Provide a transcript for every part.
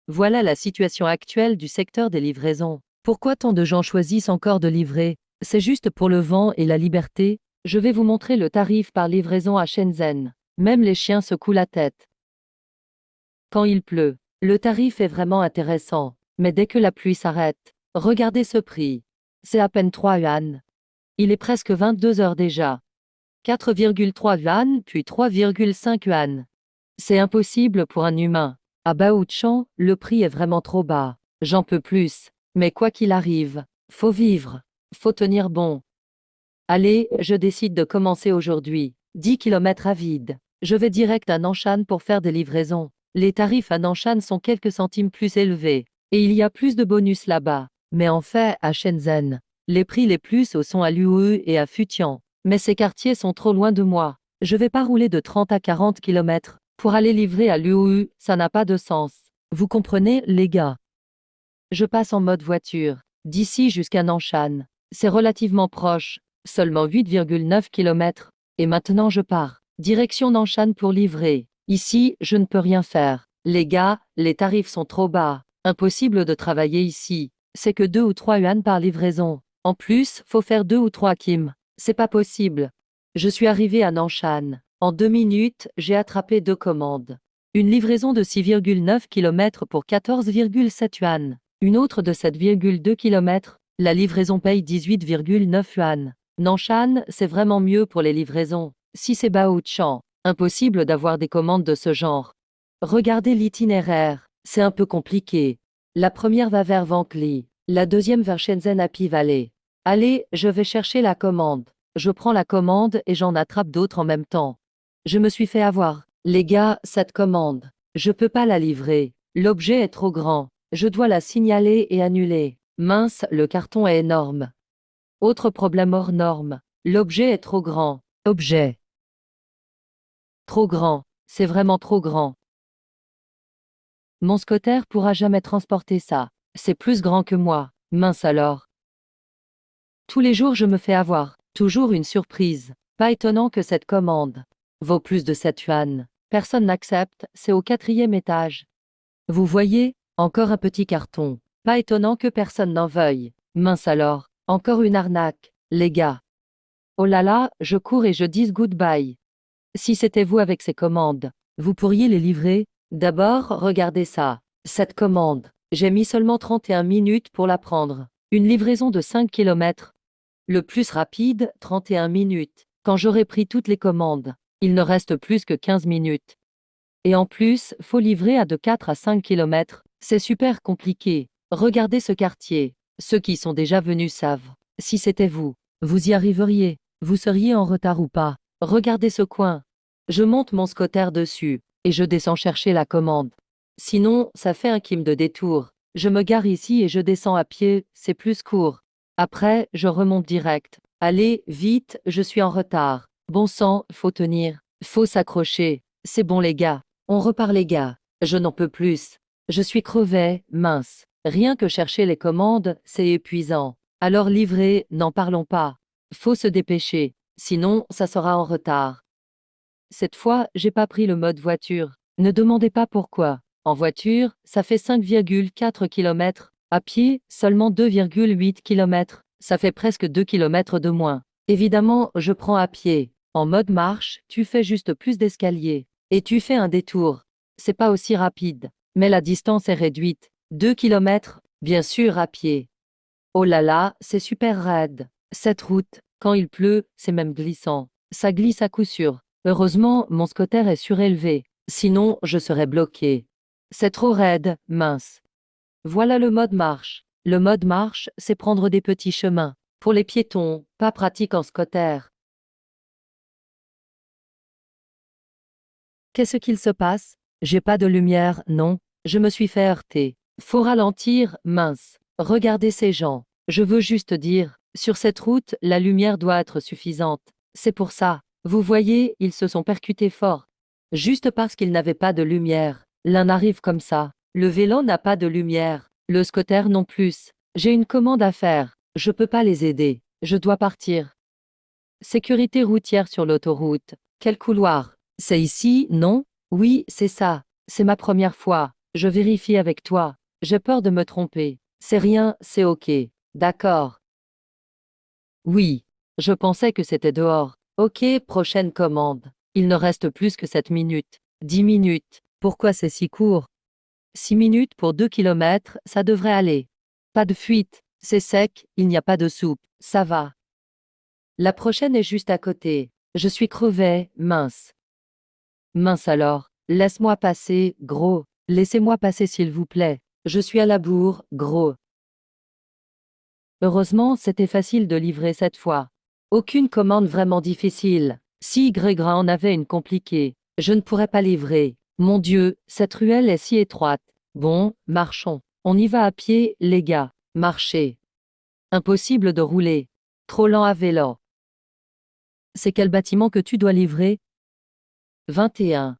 Voilà la situation actuelle du secteur des livraisons. Pourquoi tant de gens choisissent encore de livrer? C'est juste pour le vent et la liberté? Je vais vous montrer le tarif par livraison à Shenzhen. Même les chiens secouent la tête. Quand il pleut, le tarif est vraiment intéressant, mais dès que la pluie s'arrête, regardez ce prix. C'est à peine 3 yuan. Il est presque 22 heures déjà. 4,3 yuan, puis 3,5 yuan. C'est impossible pour un humain. À Baochang, le prix est vraiment trop bas. J'en peux plus. Mais quoi qu'il arrive, faut vivre. Faut tenir bon. Allez, je décide de commencer aujourd'hui. 10 kilomètres à vide. Je vais direct à Nanshan pour faire des livraisons. Les tarifs à Nanshan sont quelques centimes plus élevés. Et il y a plus de bonus là-bas. Mais en fait, à Shenzhen, les prix les plus hauts sont à Luohu et à Futian. Mais ces quartiers sont trop loin de moi. Je vais pas rouler de 30 à 40 kilomètres. Pour aller livrer à Luohu, ça n'a pas de sens. Vous comprenez, les gars? Je passe en mode voiture. D'ici jusqu'à Nanshan. C'est relativement proche. Seulement 8,9 km. Et maintenant je pars. Direction Nanshan pour livrer. Ici, je ne peux rien faire. Les gars, les tarifs sont trop bas. Impossible de travailler ici. C'est que 2 ou 3 yuan par livraison. En plus, faut faire 2 ou 3 kim. C'est pas possible. Je suis arrivé à Nanshan. En 2 minutes, j'ai attrapé 2 commandes. Une livraison de 6,9 km pour 14,7 yuan. Une autre de 7,2 km. La livraison paye 18,9 yuan. Nanshan, c'est vraiment mieux pour les livraisons. Si c'est Baochang, impossible d'avoir des commandes de ce genre. Regardez l'itinéraire, c'est un peu compliqué. La première va vers Vankli, la deuxième vers Shenzhen Happy Valley. Allez, je vais chercher la commande. Je prends la commande et j'en attrape d'autres en même temps. Je me suis fait avoir. Les gars, cette commande, je peux pas la livrer. L'objet est trop grand. Je dois la signaler et annuler. Mince, le carton est énorme. Autre problème hors norme. L'objet est trop grand. Objet. Trop grand. C'est vraiment trop grand. Mon scooter pourra jamais transporter ça. C'est plus grand que moi. Mince alors. Tous les jours je me fais avoir. Toujours une surprise. Pas étonnant que cette commande vaut plus de 7 yuan. Personne n'accepte, c'est au 4e étage. Vous voyez, encore un petit carton. Pas étonnant que personne n'en veuille. Mince alors, encore une arnaque, les gars. Oh là là, je cours et je dis goodbye. Si c'était vous avec ces commandes, vous pourriez les livrer? D'abord, regardez ça. Cette commande, j'ai mis seulement 31 minutes pour la prendre. Une livraison de 5 km. Le plus rapide, 31 minutes. Quand j'aurai pris toutes les commandes, il ne reste plus que 15 minutes. Et en plus, faut livrer à de 4 à 5 km. C'est super compliqué. Regardez ce quartier. Ceux qui sont déjà venus savent. Si c'était vous, vous y arriveriez. Vous seriez en retard ou pas. Regardez ce coin. Je monte mon scooter dessus, et je descends chercher la commande. Sinon, ça fait un kim de détour. Je me gare ici et je descends à pied, c'est plus court. Après, je remonte direct. Allez, vite, je suis en retard. Bon sang, faut tenir. Faut s'accrocher. C'est bon les gars. On repart les gars. Je n'en peux plus. Je suis crevé, mince. Rien que chercher les commandes, c'est épuisant. Alors livrer, n'en parlons pas. Faut se dépêcher. Sinon, ça sera en retard. Cette fois, j'ai pas pris le mode voiture. Ne demandez pas pourquoi. En voiture, ça fait 5,4 km. À pied, seulement 2,8 km. Ça fait presque 2 km de moins. Évidemment, je prends à pied. En mode marche, tu fais juste plus d'escalier. Et tu fais un détour. C'est pas aussi rapide. Mais la distance est réduite. 2 km, bien sûr à pied. Oh là là, c'est super raide. Cette route, quand il pleut, c'est même glissant. Ça glisse à coup sûr. Heureusement, mon scooter est surélevé. Sinon, je serais bloqué. C'est trop raide, mince. Voilà le mode marche. Le mode marche, c'est prendre des petits chemins. Pour les piétons, pas pratique en scooter. Qu'est-ce qu'il se passe? J'ai pas de lumière, non. Je me suis fait heurter. Faut ralentir, mince. Regardez ces gens. Je veux juste dire, sur cette route, la lumière doit être suffisante. C'est pour ça. Vous voyez, ils se sont percutés fort. Juste parce qu'ils n'avaient pas de lumière. L'un arrive comme ça. Le vélo n'a pas de lumière. Le scooter non plus. J'ai une commande à faire. Je peux pas les aider. Je dois partir. Sécurité routière sur l'autoroute. Quel couloir? C'est ici, non? Oui, c'est ça. C'est ma première fois. Je vérifie avec toi. J'ai peur de me tromper. C'est rien, c'est ok. D'accord. Oui. Je pensais que c'était dehors. Ok, prochaine commande. Il ne reste plus que 7 minutes. 10 minutes. Pourquoi c'est si court? 6 minutes pour 2 kilomètres, ça devrait aller. Pas de fuite. C'est sec, il n'y a pas de soupe. Ça va. La prochaine est juste à côté. Je suis crevé, mince. Mince alors. Laisse-moi passer, gros. Laissez-moi passer s'il vous plaît. Je suis à la bourre, gros. Heureusement, c'était facile de livrer cette fois. Aucune commande vraiment difficile. Si Grégra en avait une compliquée, je ne pourrais pas livrer. Mon Dieu, cette ruelle est si étroite. Bon, marchons. On y va à pied, les gars. Marcher. Impossible de rouler. Trop lent à vélo. C'est quel bâtiment que tu dois livrer? 21.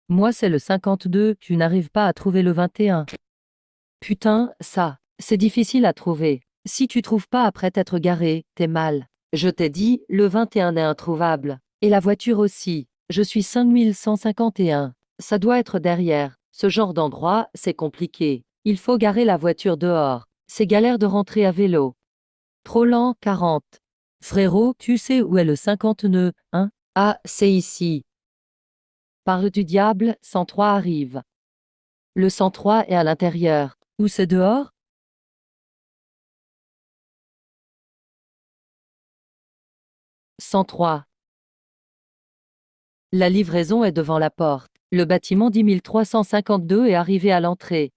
Moi c'est le 52, tu n'arrives pas à trouver le 21. Putain, ça, c'est difficile à trouver. Si tu trouves pas après t'être garé, t'es mal. Je t'ai dit, le 21 est introuvable. Et la voiture aussi. Je suis 5151. Ça doit être derrière. Ce genre d'endroit, c'est compliqué. Il faut garer la voiture dehors. C'est galère de rentrer à vélo. Trop lent, 40. Frérot, tu sais où est le 59, hein? Ah, c'est ici. Parle du diable, 103 arrive. Le 103 est à l'intérieur. Où c'est dehors? 103. La livraison est devant la porte. Le bâtiment 10352 est arrivé à l'entrée.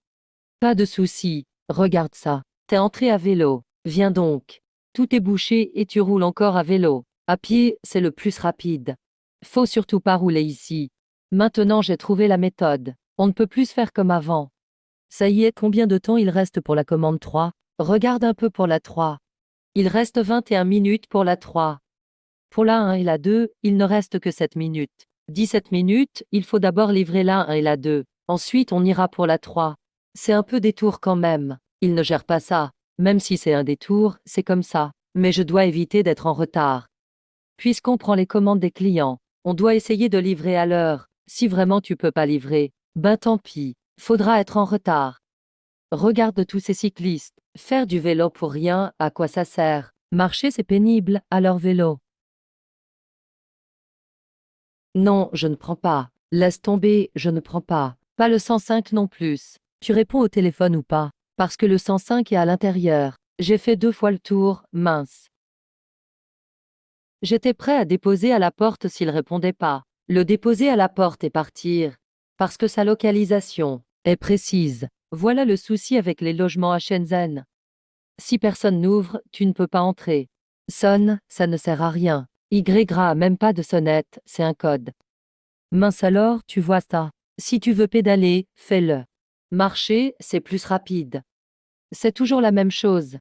Pas de souci. Regarde ça. T'es entré à vélo. Viens donc. Tout est bouché et tu roules encore à vélo. À pied, c'est le plus rapide. Faut surtout pas rouler ici. Maintenant j'ai trouvé la méthode. On ne peut plus faire comme avant. Ça y est, combien de temps il reste pour la commande 3? Regarde un peu pour la 3. Il reste 21 minutes pour la 3. Pour la 1 et la 2, il ne reste que 7 minutes. 17 minutes, il faut d'abord livrer la 1 et la 2. Ensuite, on ira pour la 3. C'est un peu détour quand même. Il ne gère pas ça. Même si c'est un détour, c'est comme ça. Mais je dois éviter d'être en retard. Puisqu'on prend les commandes des clients, on doit essayer de livrer à l'heure. Si vraiment tu peux pas livrer, ben tant pis. Faudra être en retard. Regarde tous ces cyclistes. Faire du vélo pour rien, à quoi ça sert? Marcher c'est pénible, à leur vélo. Non, je ne prends pas. Laisse tomber, je ne prends pas. Pas le 105 non plus. Tu réponds au téléphone ou pas? Parce que le 105 est à l'intérieur. J'ai fait 2 fois le tour, mince. J'étais prêt à déposer à la porte s'il répondait pas. Le déposer à la porte et partir. Parce que sa localisation est précise. Voilà le souci avec les logements à Shenzhen. Si personne n'ouvre, tu ne peux pas entrer. Sonne, ça ne sert à rien. Y même pas de sonnette, c'est un code. Mince alors, tu vois ça. Si tu veux pédaler, fais-le. Marcher, c'est plus rapide. C'est toujours la même chose.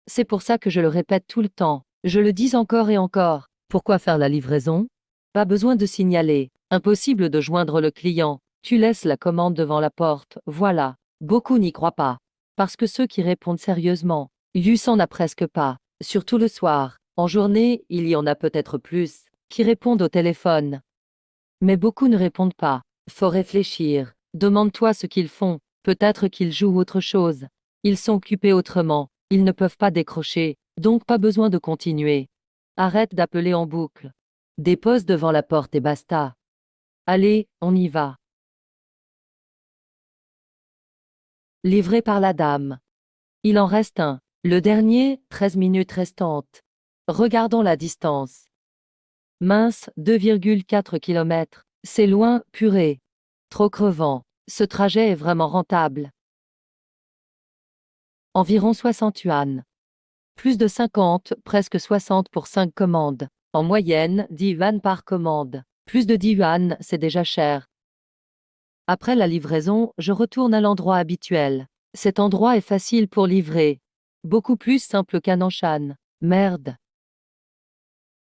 C'est pour ça que je le répète tout le temps. Je le dis encore et encore. Pourquoi faire la livraison? Pas besoin de signaler. Impossible de joindre le client. Tu laisses la commande devant la porte, voilà. Beaucoup n'y croient pas. Parce que ceux qui répondent sérieusement, il s'en a presque pas. Surtout le soir. En journée, il y en a peut-être plus, qui répondent au téléphone. Mais beaucoup ne répondent pas. Faut réfléchir. Demande-toi ce qu'ils font. Peut-être qu'ils jouent autre chose. Ils sont occupés autrement. Ils ne peuvent pas décrocher. Donc pas besoin de continuer. Arrête d'appeler en boucle. Dépose devant la porte et basta. Allez, on y va. Livré par la dame. Il en reste un. Le dernier, 13 minutes restantes. Regardons la distance. Mince, 2,4 km. C'est loin, purée. Trop crevant. Ce trajet est vraiment rentable. Environ 60 yuan. Plus de 50, presque 60 pour 5 commandes. En moyenne, 10 yuan par commande. Plus de 10 yuan, c'est déjà cher. Après la livraison, je retourne à l'endroit habituel. Cet endroit est facile pour livrer. Beaucoup plus simple qu'à Nanshan. Merde.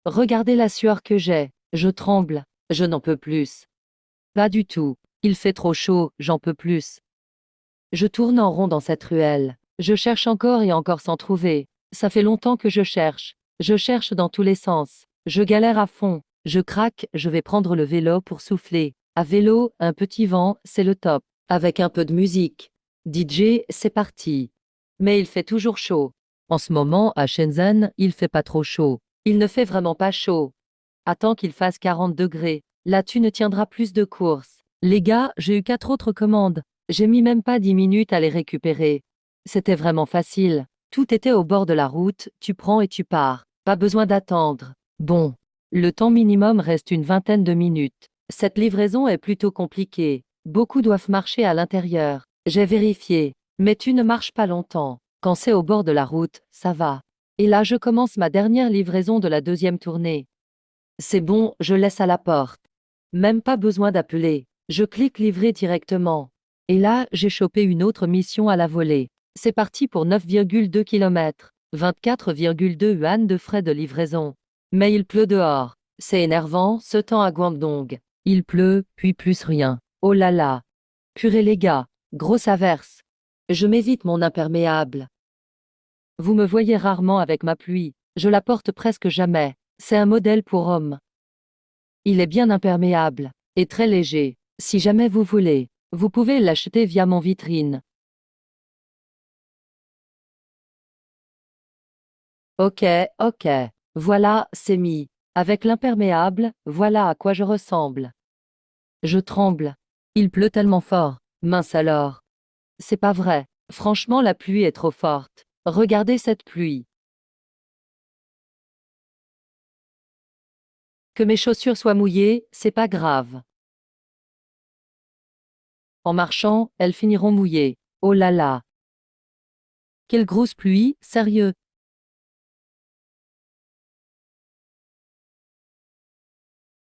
Regardez la sueur que j'ai. Je tremble. Je n'en peux plus. Pas du tout. Il fait trop chaud, j'en peux plus. Je tourne en rond dans cette ruelle. Je cherche encore et encore sans trouver. Ça fait longtemps que je cherche. Je cherche dans tous les sens. Je galère à fond. Je craque, je vais prendre le vélo pour souffler. À vélo, un petit vent, c'est le top. Avec un peu de musique. DJ, c'est parti. Mais il fait toujours chaud. En ce moment, à Shenzhen, il fait pas trop chaud. Il ne fait vraiment pas chaud. Attends qu'il fasse 40 degrés. Là, tu ne tiendras plus de course. Les gars, j'ai eu 4 autres commandes. J'ai mis même pas 10 minutes à les récupérer. C'était vraiment facile. Tout était au bord de la route, tu prends et tu pars. Pas besoin d'attendre. Bon. Le temps minimum reste une vingtaine de minutes. Cette livraison est plutôt compliquée. Beaucoup doivent marcher à l'intérieur. J'ai vérifié. Mais tu ne marches pas longtemps. Quand c'est au bord de la route, ça va. Et là, je commence ma dernière livraison de la deuxième tournée. C'est bon, je laisse à la porte. Même pas besoin d'appeler. Je clique livrer directement. Et là, j'ai chopé une autre mission à la volée. C'est parti pour 9,2 km. 24,2 yuan de frais de livraison. Mais il pleut dehors. C'est énervant, ce temps à Guangdong. Il pleut, puis plus rien. Oh là là. Purée les gars. Grosse averse. Je m'évite mon imperméable. Vous me voyez rarement avec ma pluie. Je la porte presque jamais. C'est un modèle pour homme. Il est bien imperméable et très léger. Si jamais vous voulez, vous pouvez l'acheter via mon vitrine. Ok, ok. Voilà, c'est mis. Avec l'imperméable, voilà à quoi je ressemble. Je tremble. Il pleut tellement fort. Mince alors. C'est pas vrai. Franchement, la pluie est trop forte. Regardez cette pluie. Que mes chaussures soient mouillées, c'est pas grave. En marchant, elles finiront mouillées. Oh là là. Quelle grosse pluie, sérieux.